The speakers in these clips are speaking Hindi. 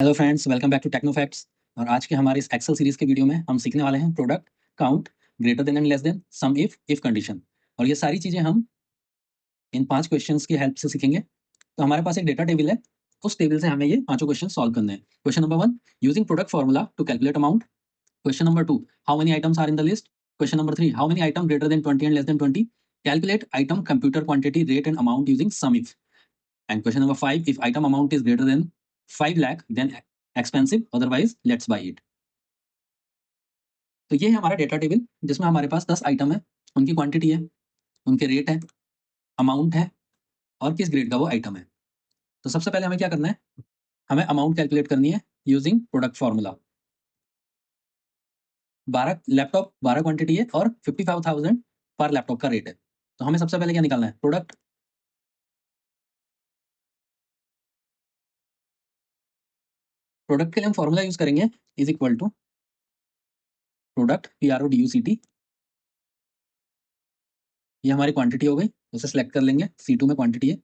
Hello friends, welcome back to techno facts. और आज के हमारे इस एक्सेल सीरीज के वीडियो में हम सीखने वाले हैं product, count, greater than and less than, sum if condition. और ये सारी चीजें हम इन 5 क्वेश्चंस की हेल्प से सीखेंगे। तो हमारे पास एक डेटा टेबल है, उस टेबल से हमें ये पांचों क्वेश्चन सॉल्व करने हैं। Question number 1, using product formula to calculate amount. Question number 2, how many items are in the list. Question number 3, how many item greater than 20 and less than 20। Calculate item computer quantity rate and amount using sum if. And question number 5, if item amount is greater than 5 lakh, then expensive, otherwise let's buy it. तो ये है हमारा डेटा टेबल, जिसमें हमारे पास 10 आइटम है, उनकी क्वांटिटी है, उनके रेट है, अमाउंट है और किस ग्रेड का वो आइटम है। तो सबसे पहले हमें क्या करना है, हमें अमाउंट कैलकुलेट करनी है using product formula. 12 laptop 12 quantity है और 55,000 पर लैपटॉप का रेट है। तो हमें सबसे पहले क्या निकालना है, प्रोडक्ट। प्रोडक्ट के लिए हम फॉर्मूला यूज करेंगे, is equal to product PRODUCT। ये हमारी क्वांटिटी हो गई, उसे सेलेक्ट कर लेंगे, C2 में क्वांटिटी है।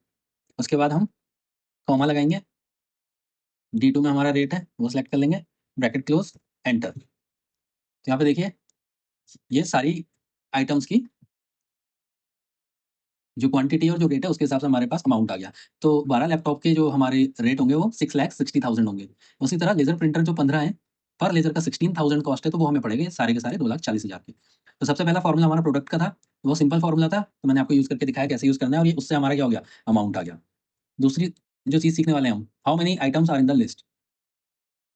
उसके बाद हम कॉमा लगाएंगे, D2 में हमारा रेट है, वो सिलेक्ट कर लेंगे, ब्रैकेट क्लोज, एंटर। तो यहाँ पे देखिए ये सारी आइटम्स की जो क्वांटिटी और जो रेट है उसके हिसाब से हमारे पास अमाउंट आ गया। तो 12 लैपटॉप के जो हमारे रेट होंगे वो 6,60,000 होंगे। उसी तरह लेजर प्रिंटर जो 15 है, पर लेजर का 16,000 कॉस्ट है, तो वो हमें पड़ेंगे सारे के सारे 2,40,000 के। तो सबसे पहला फॉर्मूला हमारा प्रोडक्ट का था, वो सिंपल फॉर्मूला था, तो मैंने आपको यूज करके दिखाया कैसे यूज करना है, और ये उससे हमारा क्या हो गया, अमाउंट आ गया। दूसरी जो चीज सीखने वाले हैं हम, how many items are in the list.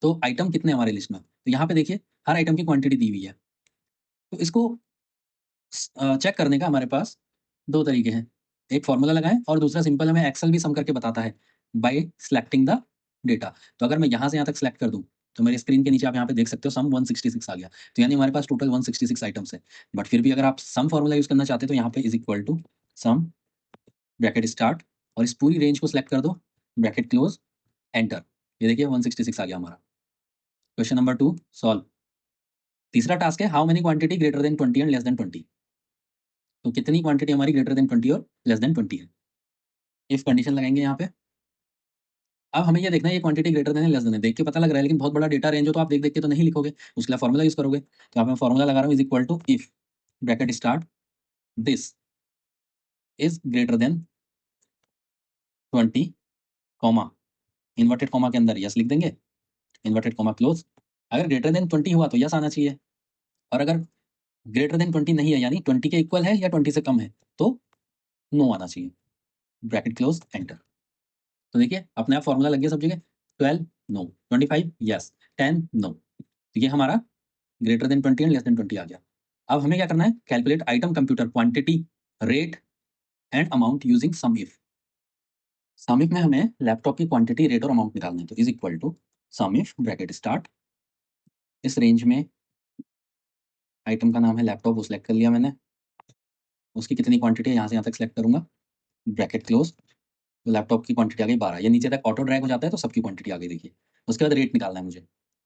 तो आइटम कितने हमारे लिस्ट में, तो यहाँ पे देखिए हर आइटम की क्वांटिटी दी हुई है। तो इसको चेक करने का हमारे पास दो तरीके हैं, एक फॉर्मूला लगाएं और दूसरा सिंपल हमें एक्सेल भी सम करके बताता है बाय सिलेक्टिंग द डेटा। तो अगर मैं यहाँ से यहाँ तक सिलेक्ट कर दूं, तो मेरे स्क्रीन के नीचे आप यहाँ पे देख सकते हो सम 166 आ गया। तो यानी हमारे पास टोटल 166 आइटम्स है। बट फिर भी अगर आप सम फॉर्मूला यूज करना चाहते हैं तो यहाँ पे is equal to sum, bracket start, और इस पूरी रेंज को सिलेक्ट कर दो, ब्रैकेट क्लोज, एंटर। ये देखिए 166 आ गया हमारा। Question number 2 solve. तीसरा टास्क है, how many quantity greater than 20 and less than 20। तो कितनी क्वांटिटी हमारी ग्रेटर देन 20 और लेस देन 20 है। इफ कंडीशन लगाएंगे यहाँ पे। अब हमें ये देखना है ये क्वांटिटी ग्रेटर देन है लेस देन है, देख के पता लग रहा है, लेकिन बहुत बड़ा डेटा रेंज हो तो आप देख देख के तो नहीं लिखोगे, उसके लिए फॉर्मूला यूज करोगे। तो यहाँ पे मैं फॉर्मूला लगा रहा हूँ, is equal to if, bracket start, this is greater than 20, comma, inverted comma के अंदर यस लिख देंगे, इन्वर्टेड कॉमा क्लोज। अगर ग्रेटर देन 20 हुआ तो यस आना चाहिए, और अगर ग्रेटर देन 20 नहीं है, यानी 20 के इक्वल है या 20 से कम है, तो नो आना चाहिए, ब्रैकेट क्लोज, एंटर। तो देखिए अपने आप फॉर्मूला लग गया सब जगह। 12 नो, 25 यस, 10 नो। तो ये हमारा greater than 20 and less than 20 आ गया। अब हमें क्या करना है, calculate item computer quantity rate and amount using sum if. Sum if में हमें लैपटॉप की क्वांटिटी रेट और अमाउंट निकालना है। तो is equal to sum if, bracket start, इस रेंज में आइटम का नाम है लैपटॉप, वो सिलेक्ट कर लिया मैंने, उसकी कितनी क्वांटिटी है यहाँ से यहाँ तक सिलेक्ट करूंगा, ब्रैकेट क्लोज। तो लैपटॉप की क्वांटिटी आ गई 12, ये नीचे तक ऑटो ड्रैग हो जाता है तो सबकी क्वांटिटी आ गई। देखिए उसके बाद रेट निकालना है मुझे,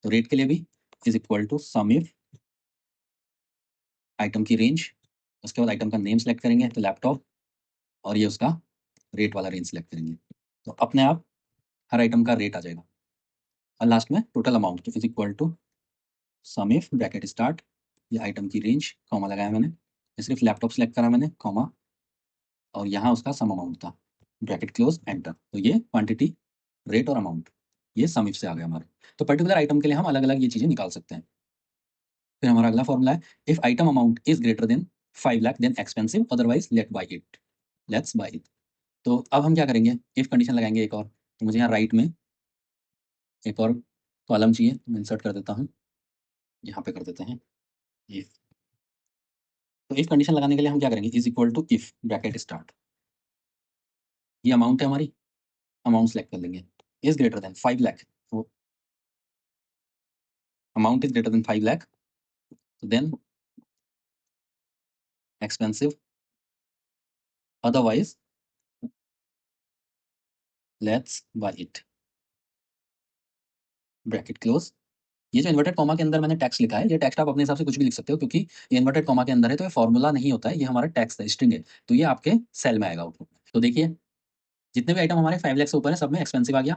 तो रेट के लिए भी is equal to sum if, item की रेंज, उसके बाद आइटम का नेम सेलेक्ट करेंगे तो लैपटॉप, और ये उसका रेट वाला रेंज सेलेक्ट करेंगे, तो अपने आप हर आइटम का रेट आ जाएगा। और लास्ट में टोटल अमाउंट, तो is equal to sum if, bracket start, ये आइटम की रेंज, कॉमा लगाया मैंने, ये सिर्फ लैपटॉप सेलेक्ट करा मैंने, कॉमा, और यहाँ उसका सम अमाउंट था, ब्रैकेट क्लोज, एंटर। तो ये क्वांटिटी, रेट और अमाउंट, ये सम इफ से आ गया हमारे। तो पर्टिकुलर आइटम के लिए हम अलग अलग ये चीजें निकाल सकते हैं। फिर हमारा अगला फॉर्मूला है, if item amount is greater than 5 lakh then expensive, otherwise let's buy it. तो अब हम क्या करेंगे, इफ कंडीशन लगाएंगे एक और। तो मुझे यहाँ राइट में एक और कॉलम चाहिए, मैं इंसर्ट कर देता हूँ, यहाँ पे कर देते हैं इफ। तो इफ कंडीशन लगाने के लिए हम क्या करेंगे, is equal to if, bracket start, ये अमाउंट है हमारी, अमाउंट सेलेक्ट कर लेंगे, इज ग्रेटर देन 5 लाख, तो amount is greater than 5 lakh, तो then expensive, otherwise let's buy it, bracket close. ये जो इन्वर्टेड कॉमा के अंदर मैंने टेक्स्ट लिखा है, ये टेक्स्ट आप अपने हिसाब से कुछ भी लिख सकते हो, क्योंकि ये इन्वर्टेड कॉमा के अंदर है तो ये फॉर्मूला नहीं होता है, ये हमारा टेक्स्ट है, स्ट्रिंग है, तो ये आपके सेल में आएगा आउटपुट में। तो देखिए जितने भी आइटम हमारे 5 लाख से ऊपर है सब में एक्सपेंसिव आ गया,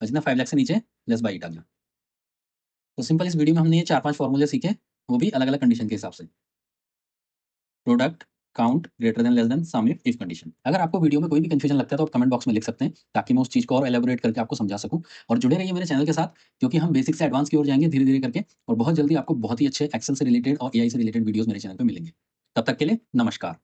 और जितना 5 लाख से नीचे लेस बाय 8 आ गया। तो सिंपल इस वीडियो में हमने ये 4-5 फॉर्मूले सीखे, वो भी अलग-अलग कंडीशन के हिसाब से। Product, count, greater than, less than, sum if condition. अगर आपको वीडियो में कोई भी कंफ्यूजन लगता है तो आप कमेंट बॉक्स में लिख सकते हैं, ताकि मैं उस चीज़ को और एलैबोरेट करके आपको समझा सकूँ। और जुड़े रहिए मेरे चैनल के साथ, क्योंकि हम बेसिक से एडवांस की ओर जाएँगे धीरे-धीरे करके, और बहुत जल्दी आपको बहुत ही अच्छे एक्सेल से रिलेटेड और एआई से रिलेटेड वीडियोज़ मेरे चैनल पे मिलेंगे। तब तक के लिए नमस्कार।